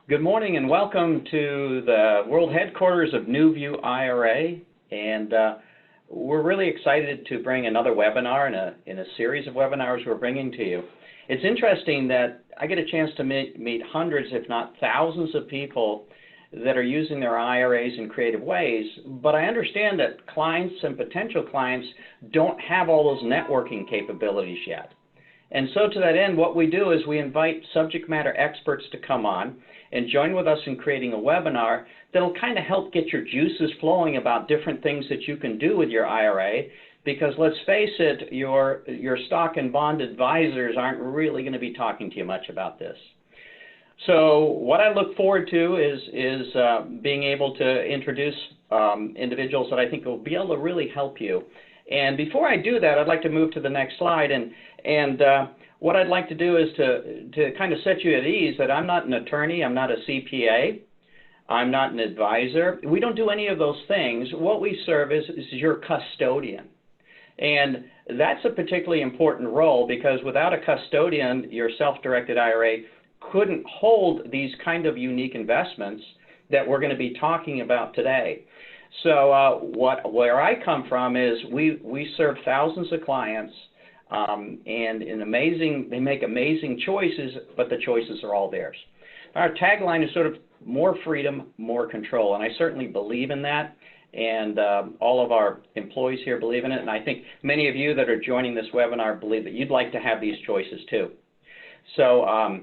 Good morning and welcome to the world headquarters of New View IRA. And we're really excited to bring another webinar in a series of webinars we're bringing to you. It's interesting that I get a chance to meet hundreds, if not thousands of people that are using their IRAs in creative ways, but I understand that clients and potential clients don't have all those networking capabilities yet. And so to that end, what we do is we invite subject matter experts to come on and join with us in creating a webinar that'll kind of help get your juices flowing about different things that you can do with your IRA, because let's face it, your stock and bond advisors aren't really going to be talking to you much about this. So what I look forward to is being able to introduce individuals that I think will be able to really help you. And before I do that, I'd like to move to the next slide. And what I'd like to do is to kind of set you at ease that I'm not an attorney, I'm not a CPA, I'm not an advisor. We don't do any of those things. What we serve is your custodian. And that's a particularly important role, because without a custodian, your self-directed IRA couldn't hold these kind of unique investments that we're going to be talking about today. So where I come from is we serve thousands of clients, and they make amazing choices, but the choices are all theirs. Our tagline is sort of more freedom, more control, and I certainly believe in that, and all of our employees here believe in it, and I think many of you that are joining this webinar believe that you'd like to have these choices too. So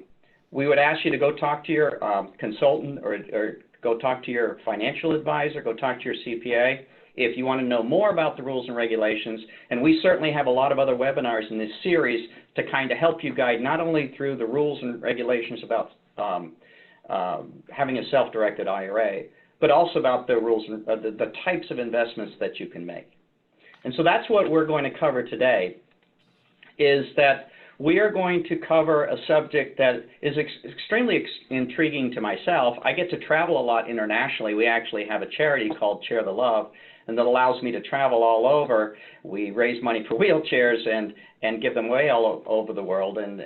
we would ask you to go talk to your consultant or go talk to your financial advisor, go talk to your CPA if you want to know more about the rules and regulations. And we certainly have a lot of other webinars in this series to kind of help you guide not only through the rules and regulations about having a self-directed IRA, but also about the rules and the types of investments that you can make. And so that's what we're going to cover today, is that we are going to cover a subject that is extremely intriguing to myself. I get to travel a lot internationally. We actually have a charity called Share the Love, and that allows me to travel all over. We raise money for wheelchairs and give them away all over the world, and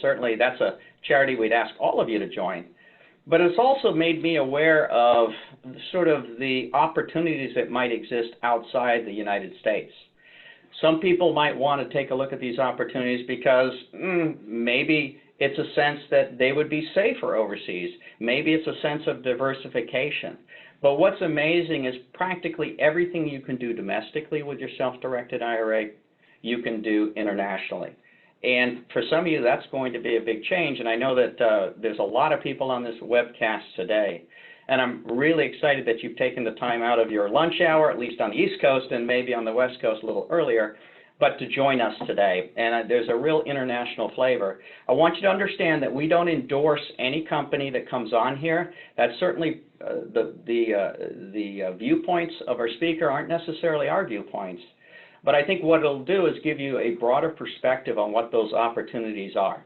certainly that's a charity we'd ask all of you to join. But it's also made me aware of sort of the opportunities that might exist outside the United States. Some people might want to take a look at these opportunities because maybe it's a sense that they would be safer overseas. Maybe it's a sense of diversification. But what's amazing is practically everything you can do domestically with your self-directed IRA, you can do internationally. And for some of you, that's going to be a big change. And I know that there's a lot of people on this webcast today. And I'm really excited that you've taken the time out of your lunch hour, at least on the East Coast and maybe on the West Coast a little earlier, but to join us today. And there's a real international flavor. I want you to understand that we don't endorse any company that comes on here. That's certainly the viewpoints of our speaker aren't necessarily our viewpoints. But I think what it'll do is give you a broader perspective on what those opportunities are.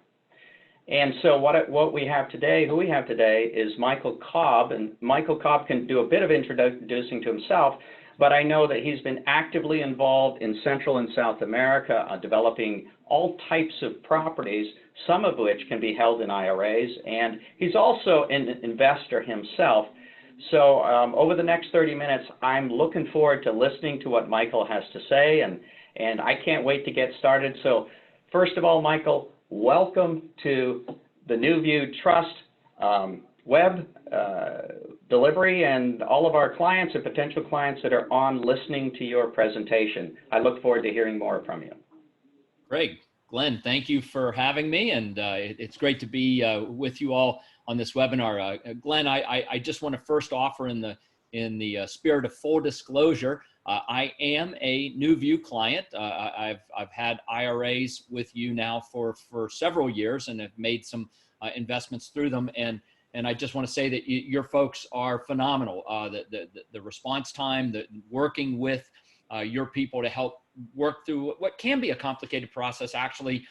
And so what we have today, who we have today, is Michael Cobb. And Michael Cobb can do a bit of introducing to himself, but I know that he's been actively involved in Central and South America developing all types of properties, some of which can be held in IRAs. And he's also an investor himself. So over the next 30 minutes, I'm looking forward to listening to what Michael has to say, and I can't wait to get started. So first of all, Michael, welcome to the New View Trust web delivery and all of our clients and potential clients that are on listening to your presentation. I look forward to hearing more from you. Great. Glenn, thank you for having me, and it's great to be with you all on this webinar. Glenn, I just want to first offer in the spirit of full disclosure, I am a New View client. I've had IRAs with you now for several years and have made some investments through them. And I just want to say that your folks are phenomenal. The response time, the working with your people to help work through what can be a complicated process. Actually,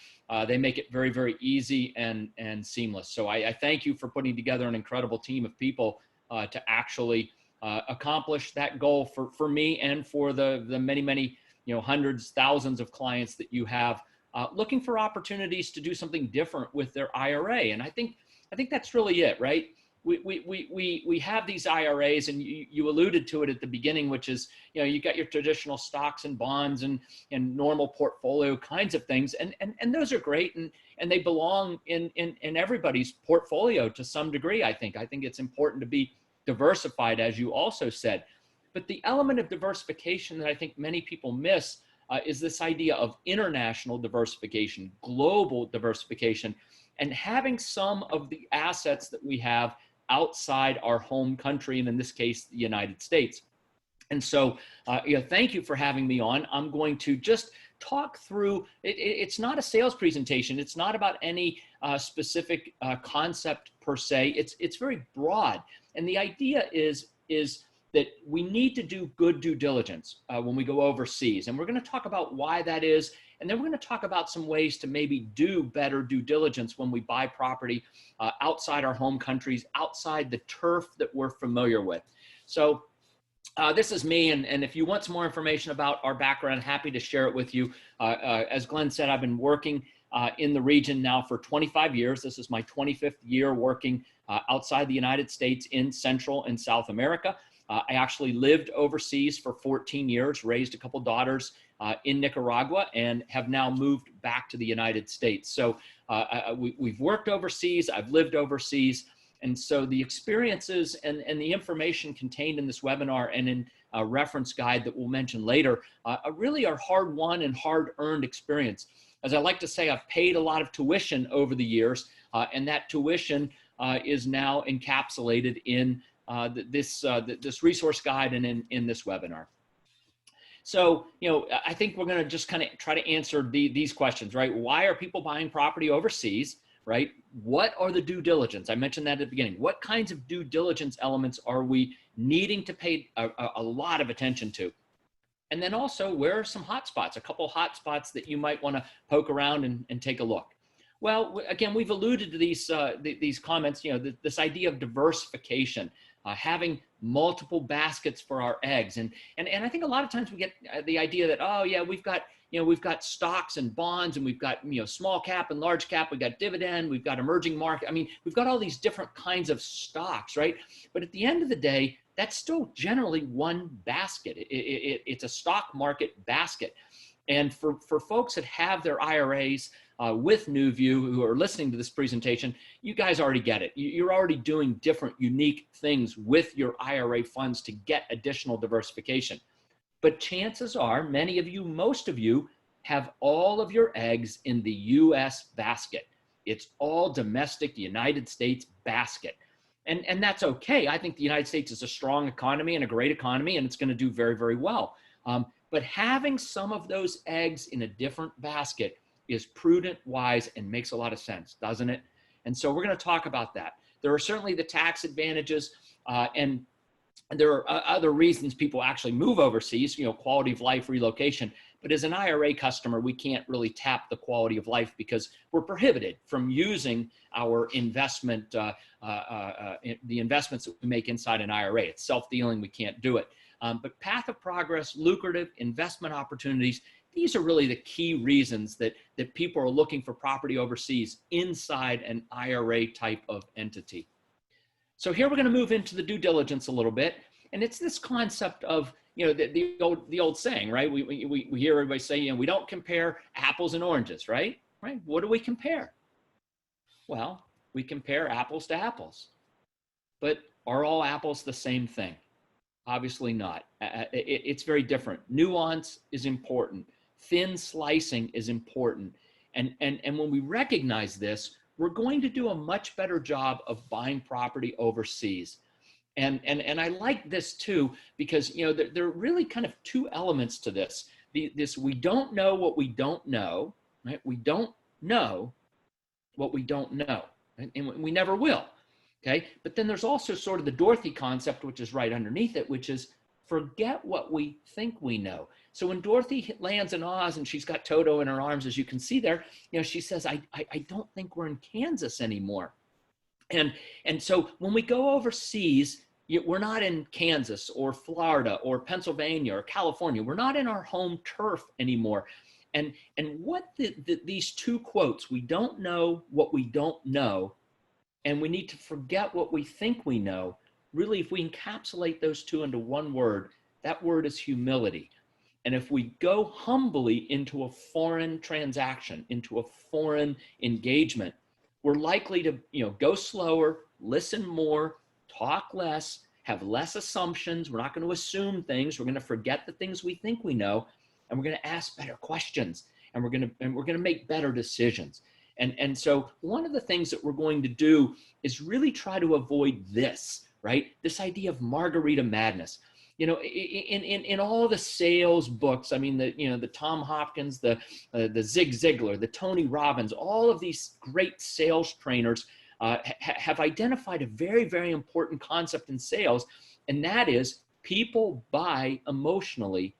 they make it very, very easy and seamless. So I thank you for putting together an incredible team of people to actually accomplish that goal for me and for the many, hundreds, thousands of clients that you have looking for opportunities to do something different with their IRA. And I think that's really it, right? we have these IRAs, and you alluded to it at the beginning, which is, you got your traditional stocks and bonds and normal portfolio kinds of things. And those are great. And they belong in everybody's portfolio to some degree. I think it's important to be diversified, as you also said. But the element of diversification that I think many people miss is this idea of international diversification, global diversification, and having some of the assets that we have outside our home country, and in this case, the United States. And so, thank you for having me on. I'm going to just talk through, it's not a sales presentation. It's not about any specific concept per se. It's very broad. And the idea is that we need to do good due diligence when we go overseas. And we're going to talk about why that is. And then we're going to talk about some ways to maybe do better due diligence when we buy property outside our home countries, outside the turf that we're familiar with. So this is me. And if you want some more information about our background, happy to share it with you. As Glenn said, I've been working in the region now for 25 years. This is my 25th year working outside the United States in Central and South America. I actually lived overseas for 14 years, raised a couple daughters in Nicaragua, and have now moved back to the United States. So we've worked overseas, I've lived overseas, and so the experiences and the information contained in this webinar and in a reference guide that we'll mention later really are hard-won and hard-earned experience. As I like to say, I've paid a lot of tuition over the years, and that tuition is now encapsulated in this resource guide and in this webinar. So, I think we're going to just kind of try to answer these questions, right? Why are people buying property overseas, right? What are the due diligence? I mentioned that at the beginning. What kinds of due diligence elements are we needing to pay a lot of attention to? And then also, where are some hot spots, a couple hot spots that you might want to poke around and take a look? Well, again, we've alluded to these comments, this idea of diversification. Having multiple baskets for our eggs. And I think a lot of times we get the idea that, oh yeah, we've got stocks and bonds, and we've got, small cap and large cap, we've got dividend, we've got emerging market. I mean, we've got all these different kinds of stocks, right? But at the end of the day, that's still generally one basket. It's a stock market basket. And for folks that have their IRAs with NewView who are listening to this presentation, you guys already get it. You're already doing different unique things with your IRA funds to get additional diversification. But chances are many of you, most of you, have all of your eggs in the US basket. It's all domestic United States basket. And that's okay. I think the United States is a strong economy and a great economy, and it's going to do very, very well. But having some of those eggs in a different basket is prudent, wise, and makes a lot of sense, doesn't it? And so we're going to talk about that. There are certainly the tax advantages, and there are other reasons people actually move overseas, quality of life, relocation. But as an IRA customer, we can't really tap the quality of life because we're prohibited from using our investment, the investments that we make inside an IRA. It's self-dealing, we can't do it. But path of progress, lucrative investment opportunities, these are really the key reasons that people are looking for property overseas inside an IRA type of entity. So here we're going to move into the due diligence a little bit. And it's this concept of, the old saying, right? We hear everybody say, we don't compare apples and oranges, right? Right? What do we compare? Well, we compare apples to apples. But are all apples the same thing? Obviously not. It's very different. Nuance is important. Thin slicing is important. And when we recognize this, we're going to do a much better job of buying property overseas. And I like this too, because, there are really kind of two elements to this. This we don't know what we don't know, right? We don't know what we don't know, right? And we never will, okay? But then there's also sort of the Dorothy concept, which is right underneath it, which is forget what we think we know. So when Dorothy lands in Oz and she's got Toto in her arms, as you can see there, she says, I don't think we're in Kansas anymore. And so when we go overseas, we're not in Kansas or Florida or Pennsylvania or California. We're not in our home turf anymore. And what these two quotes, we don't know what we don't know, and we need to forget what we think we know. Really, if we encapsulate those two into one word, that word is humility. And if we go humbly into a foreign transaction, into a foreign engagement, we're likely to, go slower, listen more, talk less, have less assumptions. We're not going to assume things. We're going to forget the things we think we know, and we're going to ask better questions, and we're going to make better decisions. And so one of the things that we're going to do is really try to avoid this, right? This idea of margarita madness. In all the sales books, I mean, the Tom Hopkins, the Zig Ziglar, the Tony Robbins, all of these great sales trainers have identified a very, very important concept in sales, and that is people buy emotionally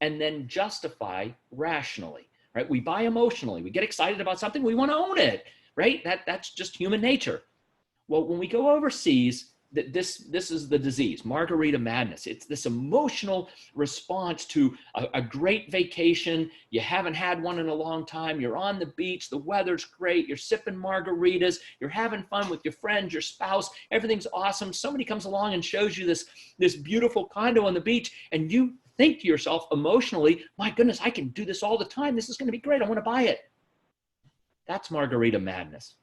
and then justify rationally, right? We buy emotionally. We get excited about something. We want to own it, right? That's just human nature. Well, when we go overseas, this is the disease, margarita madness. It's this emotional response to a great vacation. You haven't had one in a long time. You're on the beach. The weather's great. You're sipping margaritas. You're having fun with your friends, your spouse. Everything's awesome. Somebody comes along and shows you this beautiful condo on the beach, and you think to yourself emotionally, my goodness, I can do this all the time. This is going to be great. I want to buy it. That's margarita madness.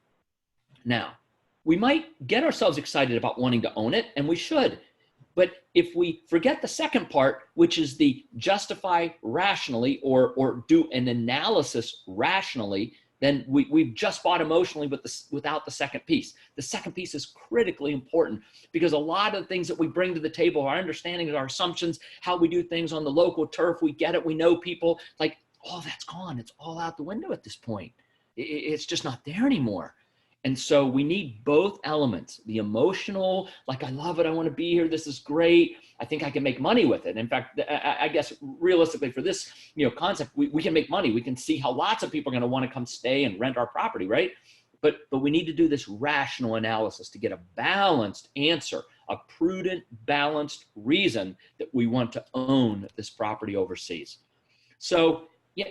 Now, we might get ourselves excited about wanting to own it, and we should. But if we forget the second part, which is the justify rationally or do an analysis rationally, then we've just bought emotionally without the second piece. The second piece is critically important because a lot of the things that we bring to the table, our understanding, our assumptions, how we do things on the local turf, we get it, we know people, like all that's gone. It's all out the window at this point. It's just not there anymore. And so we need both elements, the emotional, like, I love it, I want to be here, this is great, I think I can make money with it. In fact, I guess realistically for this concept, we can make money. We can see how lots of people are going to want to come stay and rent our property, right? But we need to do this rational analysis to get a balanced answer, a prudent, balanced reason that we want to own this property overseas. So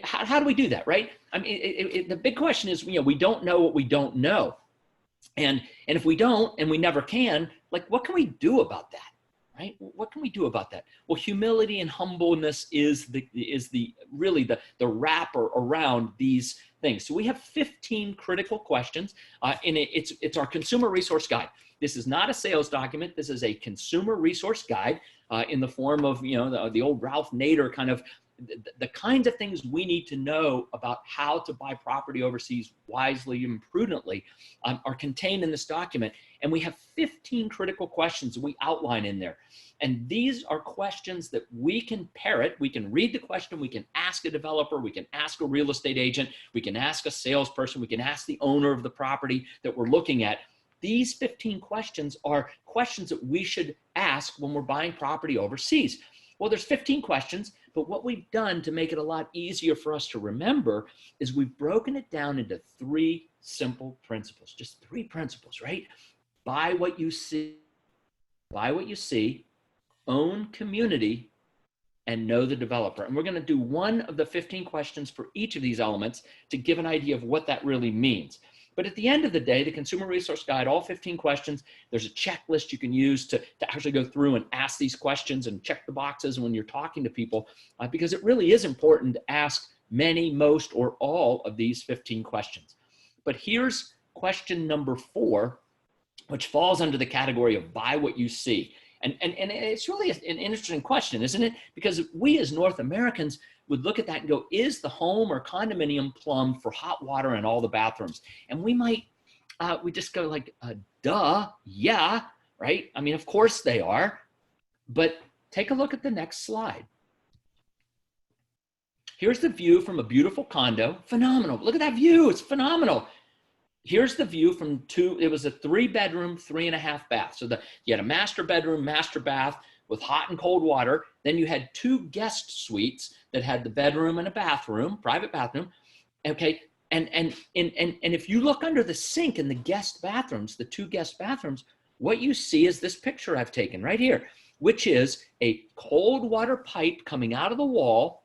how do we do that, right? I mean, the big question is, we don't know what we don't know. And if we don't, and we never can, like, what can we do about that, right? What can we do about that? Well, humility and humbleness is really the wrapper around these things. So we have 15 critical questions. It's our consumer resource guide. This is not a sales document. This is a consumer resource guide in the form of, the old Ralph Nader kind of the kinds of things we need to know about how to buy property overseas wisely and prudently are contained in this document. And we have 15 critical questions that we outline in there. And these are questions that we can parrot. We can read the question. We can ask a developer. We can ask a real estate agent. We can ask a salesperson. We can ask the owner of the property that we're looking at. These 15 questions are questions that we should ask when we're buying property overseas. Well, there's 15 questions, but what we've done to make it a lot easier for us to remember is we've broken it down into 3 simple principles, just 3 principles, right? Buy what you see, own community, and know the developer. And we're going to do one of the 15 questions for each of these elements to give an idea of what that really means. But at the end of the day, the Consumer Resource Guide, all 15 questions, there's a checklist you can use to actually go through and ask these questions and check the boxes when you're talking to people, because it really is important to ask many, most, or all of these 15 questions. But here's question number 4, which falls under the category of buy what you see. And it's really an interesting question, isn't it? Because we as North Americans would look at that and go, is the home or condominium plumbed for hot water in all the bathrooms? And we might, we just go like, duh, yeah, right? I mean, of course they are. But take a look at the next slide. Here's the view from a beautiful condo. Phenomenal. Look at that view. It's phenomenal. Here's the view from it was a 3-bedroom, 3.5 bath. So you had a master bedroom, master bath with hot and cold water. Then you had 2 guest suites that had the bedroom and a bathroom, private bathroom. Okay. And if you look under the sink in the guest bathrooms, the 2 guest bathrooms, what you see is this picture I've taken right here, which is a cold water pipe coming out of the wall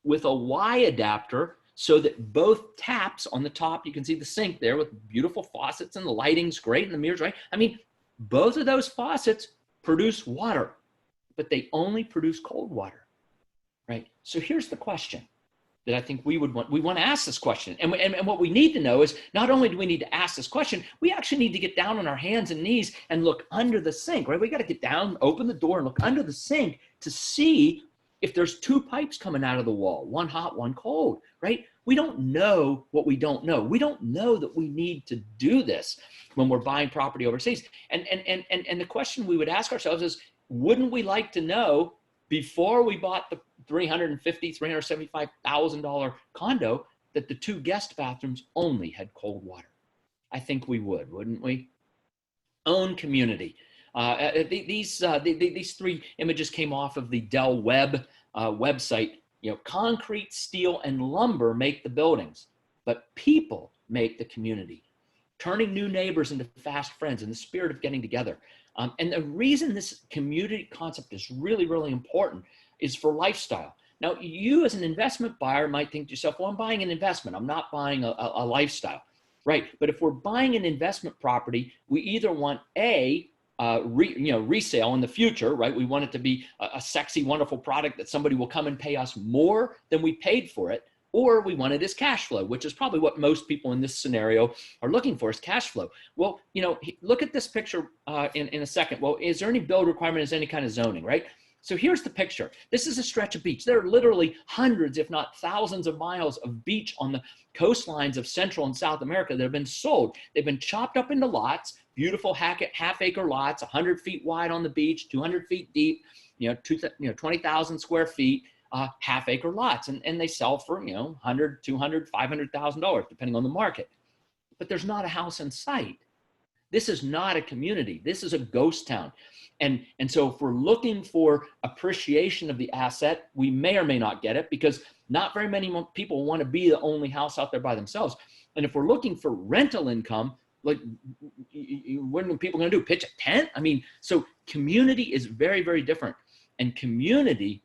with a Y adapter so that both taps on the top, you can see the sink there with beautiful faucets and the lighting's great and the mirrors, right? I mean, both of those faucets produce water, but they only produce cold water, right? So here's the question that I think we want to ask this question. And what we need to know is, not only do we need to ask this question, we actually need to get down on our hands and knees and look under the sink, right? We got to get down, open the door and look under the sink to see if there's two pipes coming out of the wall, one hot, one cold, right? We don't know what we don't know. We don't know that we need to do this when we're buying property overseas. And the question we would ask ourselves is, wouldn't we like to know before we bought the $350,000, $375,000 condo that the two guest bathrooms only had cold water? I think we would, wouldn't we? Own community. These three images came off of the Dell Web website. You know, concrete, steel, and lumber make the buildings, but people make the community. Turning new neighbors into fast friends in the spirit of getting together. And the reason this community concept is really, really important is for lifestyle. Now, you as an investment buyer might think to yourself, well, I'm buying an investment. I'm not buying a lifestyle, right? But if we're buying an investment property, we either want resale in the future, right? We want it to be a sexy, wonderful product that somebody will come and pay us more than we paid for it, or we want it as cash flow, which is probably what most people in this scenario are looking for, is cash flow. Well, you know, look at this picture in a second. Well, is there any build requirement, is any kind of zoning, right? So here's the picture. This is a stretch of beach. There are literally hundreds, if not thousands of miles of beach on the coastlines of Central and South America that have been sold. They've been chopped up into lots, beautiful half-acre lots, 100 feet wide on the beach, 200 feet deep, 20,000 square feet, half-acre lots. And they sell for, $100,000, $200,000, $500,000, depending on the market. But there's not a house in sight. This is not a community. This is a ghost town. And so if we're looking for appreciation of the asset, we may or may not get it, because not very many people want to be the only house out there by themselves. And if we're looking for rental income, like, what are people going to do? Pitch a tent? I mean, so community is very, very different. And community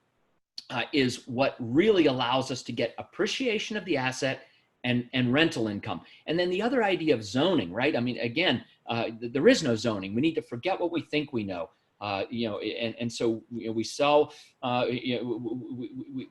is what really allows us to get appreciation of the asset and rental income. And then the other idea of zoning, right? I mean, again, there is no zoning. We need to forget what we think we know. So we sell,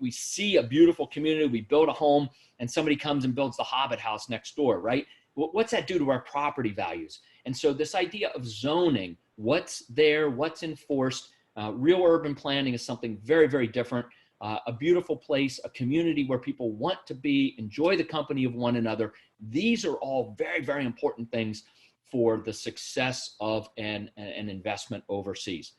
we see a beautiful community, we build a home, and somebody comes and builds the Hobbit house next door, right? What's that do to our property values? And so this idea of zoning, what's there, what's enforced, real urban planning is something very, very different. A beautiful place, a community where people want to be, enjoy the company of one another. These are all very, very important things for the success of an investment overseas.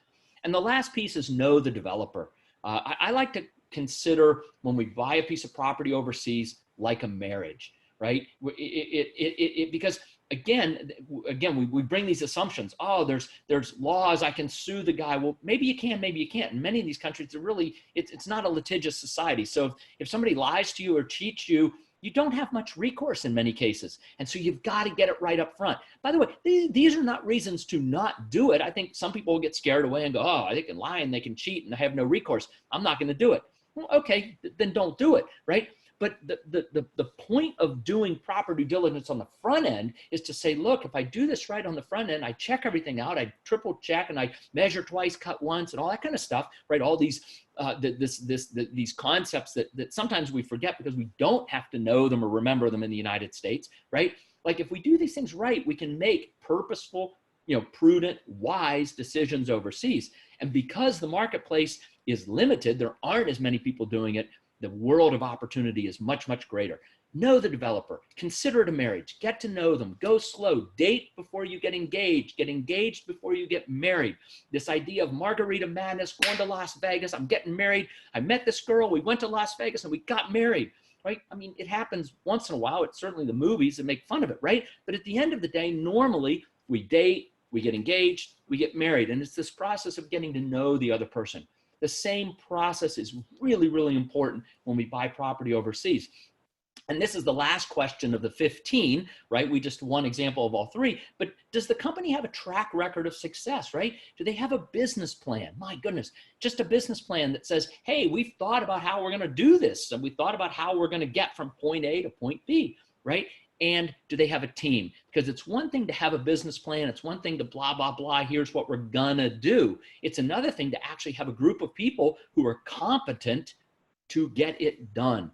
And the last piece is know the developer. I like to consider when we buy a piece of property overseas like a marriage, right? Because again, we bring these assumptions. Oh, there's laws. I can sue the guy. Well, maybe you can, maybe you can't. In many of these countries, it's not a litigious society. So if somebody lies to you or cheats you, you don't have much recourse in many cases. And so you've got to get it right up front. By the way, these are not reasons to not do it. I think some people will get scared away and go, oh, they can lie and they can cheat and I have no recourse. I'm not going to do it. Well, okay, then don't do it, right? But the point of doing proper due diligence on the front end is to say, look, if I do this right on the front end, I check everything out, I triple check, and I measure twice, cut once, and all that kind of stuff, right? All these these concepts that sometimes we forget because we don't have to know them or remember them in the United States, right? Like if we do these things right, we can make purposeful, prudent, wise decisions overseas. And because the marketplace is limited, there aren't as many people doing it. The world of opportunity is much, much greater. Know the developer, consider it a marriage, get to know them, go slow, date before you get engaged before you get married. This idea of margarita madness, going to Las Vegas, I'm getting married, I met this girl, we went to Las Vegas and we got married, right? I mean, it happens once in a while. It's certainly the movies that make fun of it, right? But at the end of the day, normally we date, we get engaged, we get married, and it's this process of getting to know the other person. The same process is really, really important when we buy property overseas. And this is the last question of the 15, right? We just one example of all three, but does the company have a track record of success, right? Do they have a business plan? My goodness, just a business plan that says, hey, we've thought about how we're going to do this, and we thought about how we're going to get from point A to point B, right? And do they have a team? Because it's one thing to have a business plan. It's one thing to blah, blah, blah. Here's what we're going to do. It's another thing to actually have a group of people who are competent to get it done.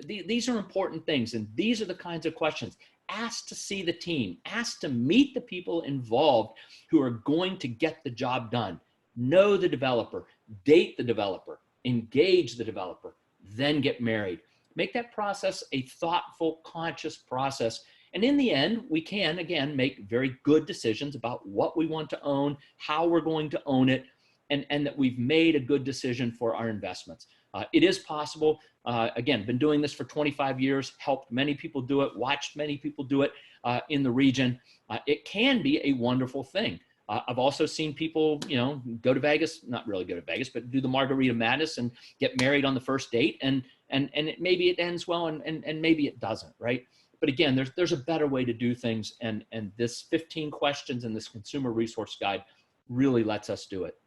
These are important things, and these are the kinds of questions. Ask to see the team. Ask to meet the people involved who are going to get the job done. Know the developer, date the developer, engage the developer, then get married. Make that process a thoughtful, conscious process. And in the end, we can, again, make very good decisions about what we want to own, how we're going to own it, and that we've made a good decision for our investments. It is possible. Again, been doing this for 25 years, helped many people do it, watched many people do it in the region. It can be a wonderful thing. I've also seen people, go to Vegas, not really go to Vegas, but do the Margarita Madness and get married on the first date, and maybe it ends well, and maybe it doesn't, right? But again, there's a better way to do things, and this 15 questions in this consumer resource guide really lets us do it.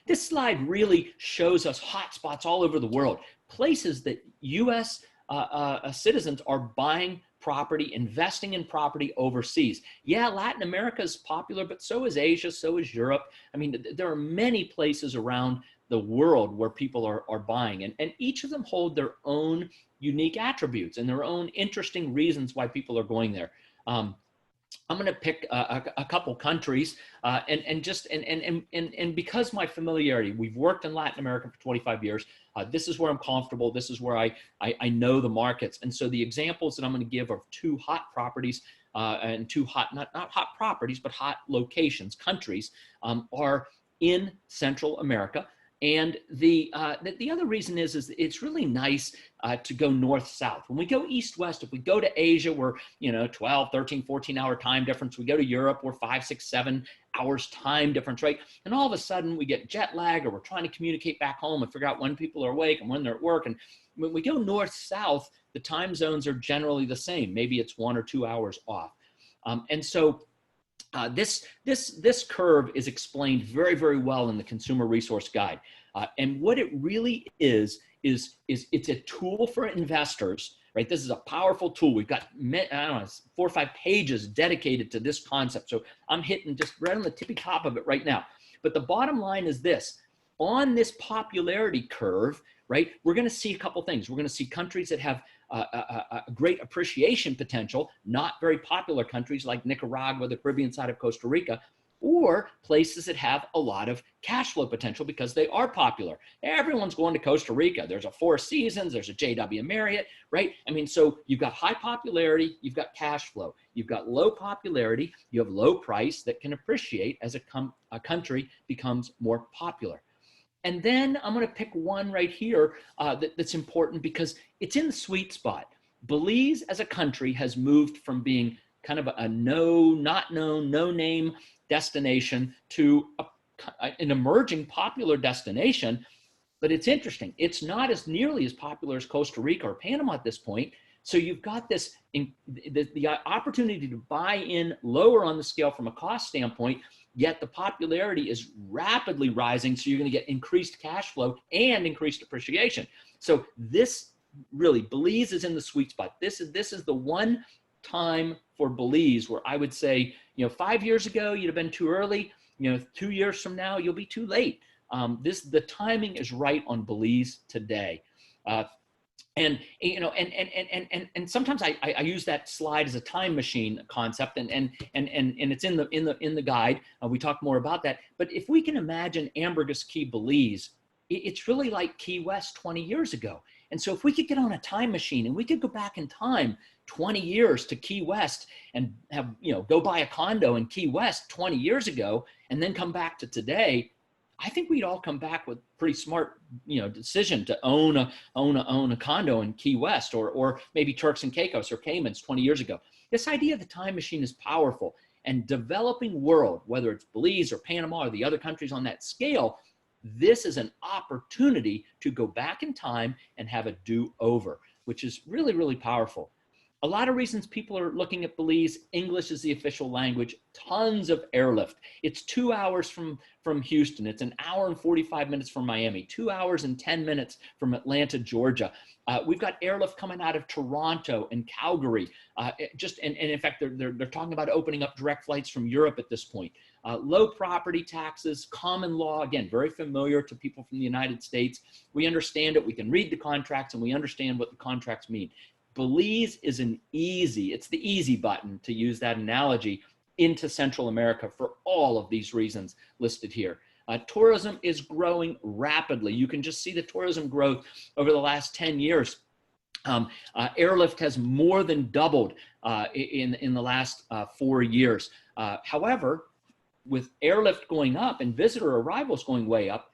This slide really shows us hotspots all over the world, places that U.S. Citizens are buying property, investing in property overseas. Yeah, Latin America is popular, but so is Asia, so is Europe. I mean, there are many places around the world where people are buying, and each of them hold their own unique attributes and their own interesting reasons why people are going there. I'm going to pick a couple countries, and because my familiarity, we've worked in Latin America for 25 years. This is where I'm comfortable. This is where I know the markets. And so the examples that I'm going to give are two hot properties, and two hot, not hot properties, but hot locations, countries, are in Central America. And the other reason is it's really nice to go north-south. When we go east-west, if we go to Asia, we're 12, 13, 14-hour time difference. We go to Europe, we're 5, 6, 7 hours time difference, right? And all of a sudden we get jet lag, or we're trying to communicate back home and figure out when people are awake and when they're at work. And when we go north-south, the time zones are generally the same. Maybe it's 1 or 2 hours off. And so this curve is explained very, very well in the Consumer Resource Guide. And what it really is it's a tool for investors, right? This is a powerful tool. We've got, 4 or 5 pages dedicated to this concept. So I'm hitting just right on the tippy top of it right now. But the bottom line is this: on this popularity curve, right, we're going to see a couple things. We're going to see countries that have a great appreciation potential, not very popular countries like Nicaragua, the Caribbean side of Costa Rica, or places that have a lot of cash flow potential because they are popular. Everyone's going to Costa Rica. There's a Four Seasons, there's a JW Marriott, right? I mean, so you've got high popularity, you've got cash flow. You've got low popularity, you have low price that can appreciate as a country becomes more popular. And then I'm going to pick one right here that's important because it's in the sweet spot. Belize as a country has moved from being kind of a not known, no name destination to an emerging popular destination. But it's interesting. It's not as nearly as popular as Costa Rica or Panama at this point. So you've got this the opportunity to buy in lower on the scale from a cost standpoint, yet the popularity is rapidly rising. So you're going to get increased cash flow and increased appreciation. So this really, Belize is in the sweet spot. This is the one time for Belize where I would say, 5 years ago, you'd have been too early. 2 years from now, you'll be too late. The timing is right on Belize today. And sometimes I use that slide as a time machine concept, and it's in the guide. We talk more about that. But if we can imagine Ambergris Caye, Belize, it's really like Key West 20 years ago. And so if we could get on a time machine and we could go back in time 20 years to Key West and have, go buy a condo in Key West 20 years ago and then come back to today, I think we'd all come back with pretty smart, decision to own a condo in Key West or maybe Turks and Caicos or Caymans 20 years ago. This idea of the time machine is powerful, and developing world, whether it's Belize or Panama or the other countries on that scale, this is an opportunity to go back in time and have a do-over. which is really, really powerful. A lot of reasons people are looking at Belize. English is the official language, tons of airlift. It's 2 hours from Houston. It's an hour and 45 minutes from Miami, 2 hours and 10 minutes from Atlanta, Georgia. We've got airlift coming out of Toronto and Calgary. And in fact, they're talking about opening up direct flights from Europe at this point. Low property taxes, common law, again, very familiar to people from the United States. We understand it. We can read the contracts and we understand what the contracts mean. Belize is it's the easy button, to use that analogy, into Central America for all of these reasons listed here. Tourism is growing rapidly. You can just see the tourism growth over the last 10 years. Airlift has more than doubled in the last 4 years. However, with airlift going up and visitor arrivals going way up,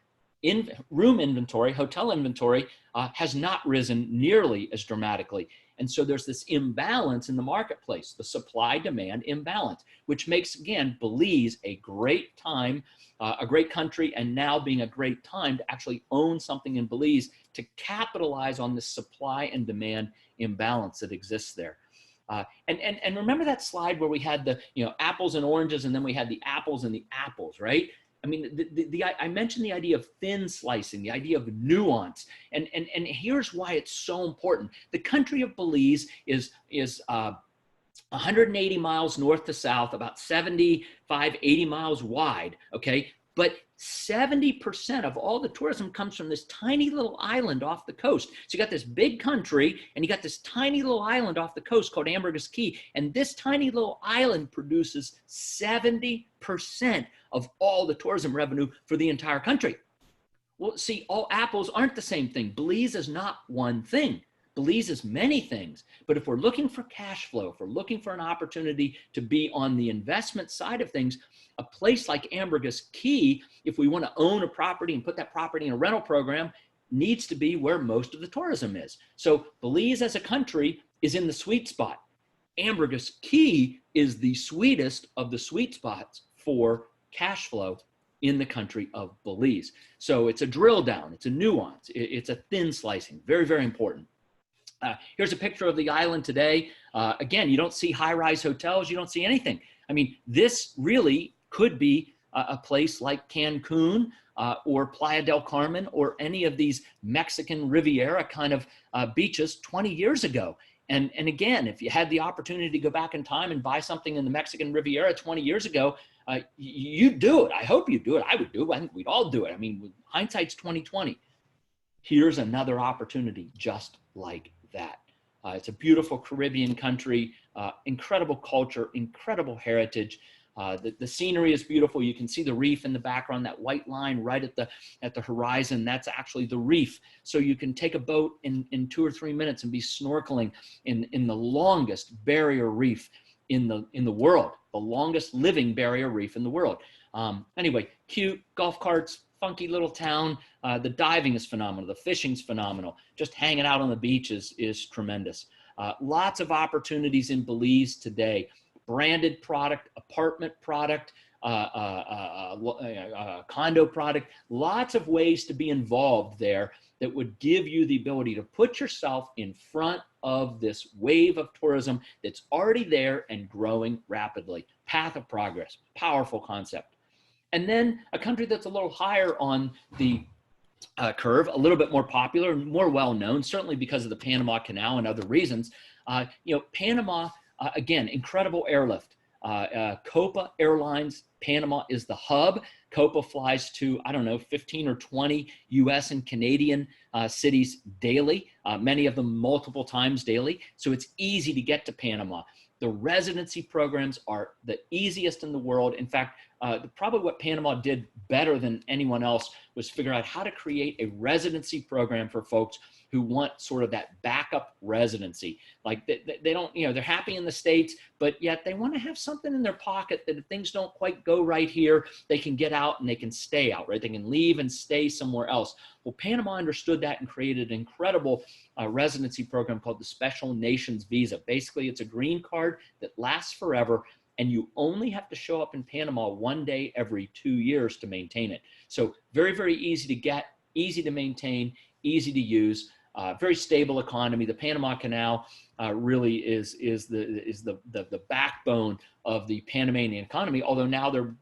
room inventory, hotel inventory has not risen nearly as dramatically. And so there's this imbalance in the marketplace, the supply-demand imbalance, which makes, again, Belize a great time, a great country, and now being a great time to actually own something in Belize to capitalize on the supply and demand imbalance that exists there. And remember that slide where we had the apples and oranges, and then we had the apples and the apples, right? I mean, I mentioned the idea of thin slicing, the idea of nuance, and here's why it's so important. The country of Belize is 180 miles north to south, about 75, 80 miles wide, okay? But 70% of all the tourism comes from this tiny little island off the coast. So you got this big country, and you got this tiny little island off the coast called Ambergris Caye, and this tiny little island produces 70% of all the tourism revenue for the entire country. Well, see, all apples aren't the same thing. Belize is not one thing. Belize is many things, but if we're looking for cash flow, if we're looking for an opportunity to be on the investment side of things, a place like Ambergris Caye, if we want to own a property and put that property in a rental program, needs to be where most of the tourism is. So Belize as a country is in the sweet spot. Ambergris Caye is the sweetest of the sweet spots for cash flow in the country of Belize. So it's a drill down, it's a nuance, it's a thin slicing, very, very important. Here's a picture of the island today. Again, you don't see high-rise hotels, you don't see anything. I mean, this really could be a place like Cancun or Playa del Carmen or any of these Mexican Riviera kind of beaches 20 years ago. And again, if you had the opportunity to go back in time and buy something in the Mexican Riviera 20 years ago, you'd do it. I hope you do it. I would do it. I think we'd all do it. I mean, hindsight's 2020. Here's another opportunity just like that. It's a beautiful Caribbean country, incredible culture, incredible heritage. The scenery is beautiful. You can see the reef in the background, that white line right at the horizon. That's actually the reef. So you can take a boat in 2 or 3 minutes and be snorkeling in the longest barrier reef in the world, the longest living barrier reef in the world. Anyway, cute, golf carts, funky little town. The diving is phenomenal. The fishing's phenomenal. Just hanging out on the beach is tremendous. Lots of opportunities in Belize today. Branded product, apartment product, condo product, lots of ways to be involved there that would give you the ability to put yourself in front of this wave of tourism that's already there and growing rapidly. Path of progress, powerful concept. And then a country that's a little higher on the curve, a little bit more popular, more well-known, certainly because of the Panama Canal and other reasons. Panama, again, incredible airlift. Copa Airlines, Panama is the hub. Copa flies to, 15 or 20 US and Canadian cities daily, many of them multiple times daily. So it's easy to get to Panama. The residency programs are the easiest in the world. In fact, probably what Panama did better than anyone else was figure out how to create a residency program for folks who want sort of that backup residency. Like they don't, they're happy in the States, but yet they want to have something in their pocket that if things don't quite go right here, they can get out and they can stay out, right? They can leave and stay somewhere else. Well, Panama understood that and created an incredible residency program called the Special Nations Visa. Basically, it's a green card that lasts forever, and you only have to show up in Panama one day every 2 years to maintain it. So very, very easy to get, easy to maintain, easy to use. very stable economy. The Panama Canal really is the backbone of the Panamanian economy, although now they're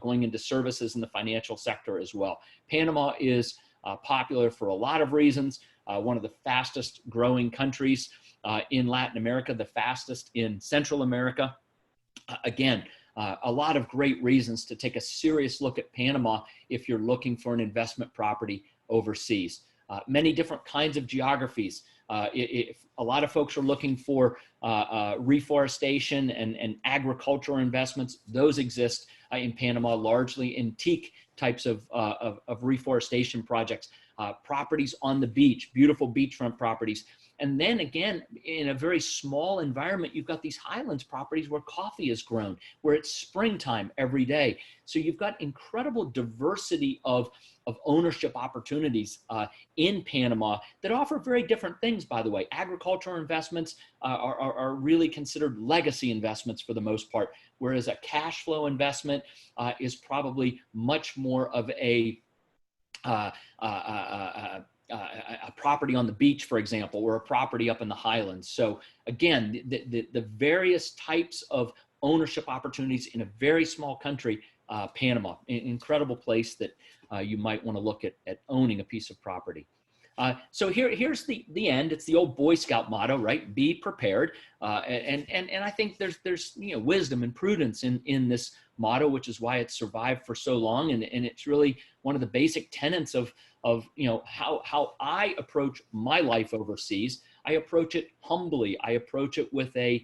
going into services in the financial sector as well. Panama is popular for a lot of reasons. One of the fastest growing countries in Latin America, the fastest in Central America. Again, a lot of great reasons to take a serious look at Panama if you're looking for an investment property overseas. Many different kinds of geographies. If a lot of folks are looking for reforestation and agricultural investments, those exist in Panama, largely in teak types of reforestation projects. Properties on the beach, beautiful beachfront properties. And then again, in a very small environment, you've got these highlands properties where coffee is grown, where it's springtime every day. So you've got incredible diversity of ownership opportunities in Panama that offer very different things, by the way. Agricultural investments are really considered legacy investments for the most part, whereas a cash flow investment is probably much more of a property on the beach, for example, or a property up in the highlands. So again, the various types of ownership opportunities in a very small country, Panama, an incredible place that you might want to look at owning a piece of property. So here's the end. It's the old Boy Scout motto, right? Be prepared. And I think there's wisdom and prudence in this motto, which is why it's survived for so long. And it's really one of the basic tenets of how I approach my life overseas. I approach it humbly. I approach it with a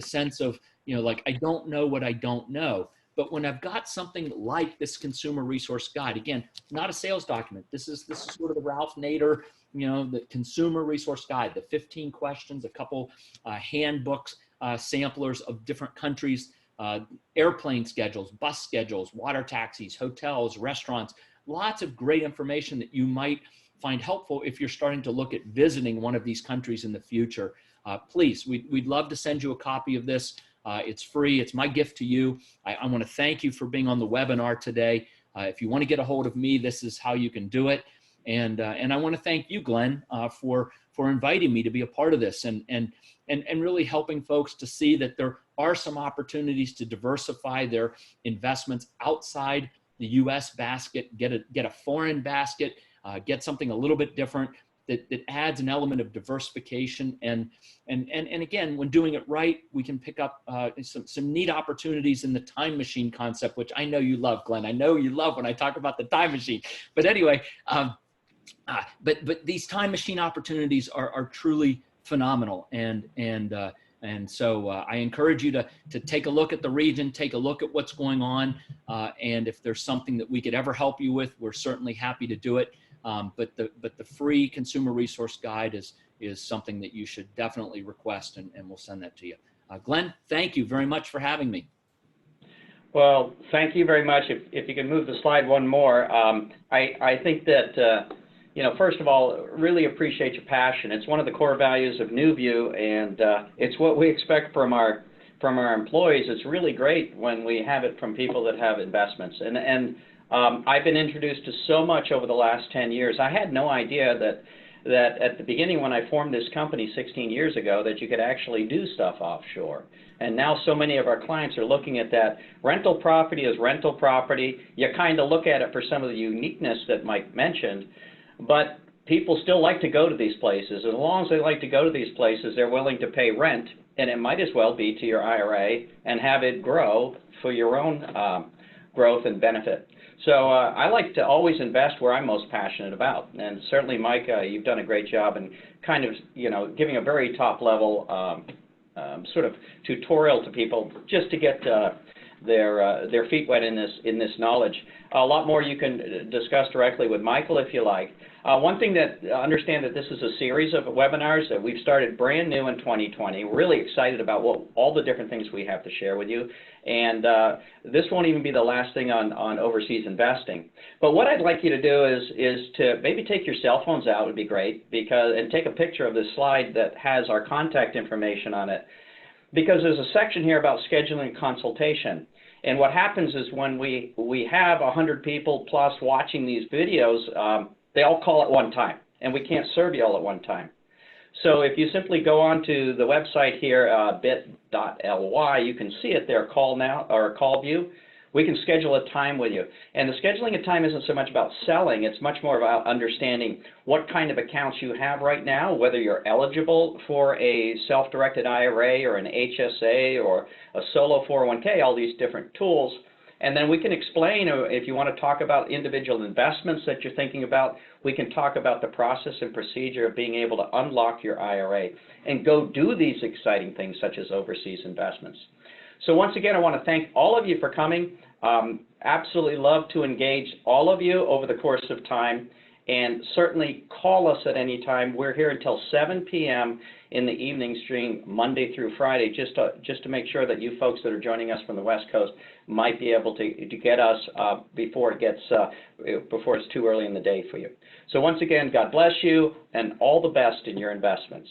sense of, like, I don't know what I don't know. But when I've got something like this consumer resource guide, again, not a sales document. This is sort of the Ralph Nader, the consumer resource guide, the 15 questions, a couple handbooks, samplers of different countries, airplane schedules, bus schedules, water taxis, hotels, restaurants, lots of great information that you might find helpful if you're starting to look at visiting one of these countries in the future. Please, we'd love to send you a copy of this. It's free. It's my gift to you. I want to thank you for being on the webinar today. If you want to get a hold of me, this is how you can do it. And I want to thank you, Glenn, for inviting me to be a part of this and really helping folks to see that there are some opportunities to diversify their investments outside the U.S. basket, get a foreign basket, get something a little bit different that adds an element of diversification. And again, when doing it right, we can pick up some neat opportunities in the time machine concept, which I know you love, Glenn. I know you love when I talk about the time machine. But anyway, but these time machine opportunities are truly phenomenal. And so I encourage you to take a look at the region, take a look at what's going on. And if there's something that we could ever help you with, we're certainly happy to do it. But the free consumer resource guide is something that you should definitely request, and we'll send that to you. Glenn, thank you very much for having me. Well, thank you very much. If you can move the slide one more, I think that, first of all, really appreciate your passion. It's one of the core values of NewView, and it's what we expect from our employees. It's really great when we have it from people that have investments. And I've been introduced to so much over the last 10 years. I had no idea that at the beginning when I formed this company 16 years ago that you could actually do stuff offshore. And now so many of our clients are looking at that. Rental property is rental property. You kind of look at it for some of the uniqueness that Mike mentioned, but people still like to go to these places. As long as they like to go to these places, they're willing to pay rent, and it might as well be to your IRA and have it grow for your own growth and benefit. So I like to always invest where I'm most passionate about, and certainly, Mike, you've done a great job in kind of, giving a very top-level sort of tutorial to people just to get their feet wet in this knowledge. A lot more you can discuss directly with Michael if you like. One thing that understand that this is a series of webinars that we've started brand new in 2020. We're really excited about all the different things we have to share with you. And this won't even be the last thing on overseas investing. But what I'd like you to do is to maybe take your cell phones out would be great, and take a picture of this slide that has our contact information on it, because there's a section here about scheduling a consultation. And what happens is when we have 100 people plus watching these videos, they all call at one time. and we can't serve you all at one time. So if you simply go onto the website here, bit.ly, you can see it there, call now or call view. We can schedule a time with you. And the scheduling a time isn't so much about selling, it's much more about understanding what kind of accounts you have right now, whether you're eligible for a self-directed IRA or an HSA or a solo 401k, all these different tools. And then we can explain, if you want to talk about individual investments that you're thinking about, we can talk about the process and procedure of being able to unlock your IRA and go do these exciting things such as overseas investments. So once again, I want to thank all of you for coming. Absolutely love to engage all of you over the course of time, and certainly call us at any time. We're here until 7 p.m. in the evening stream, Monday through Friday, just to make sure that you folks that are joining us from the West Coast might be able to get us before it's too early in the day for you. So once again, God bless you, and all the best in your investments.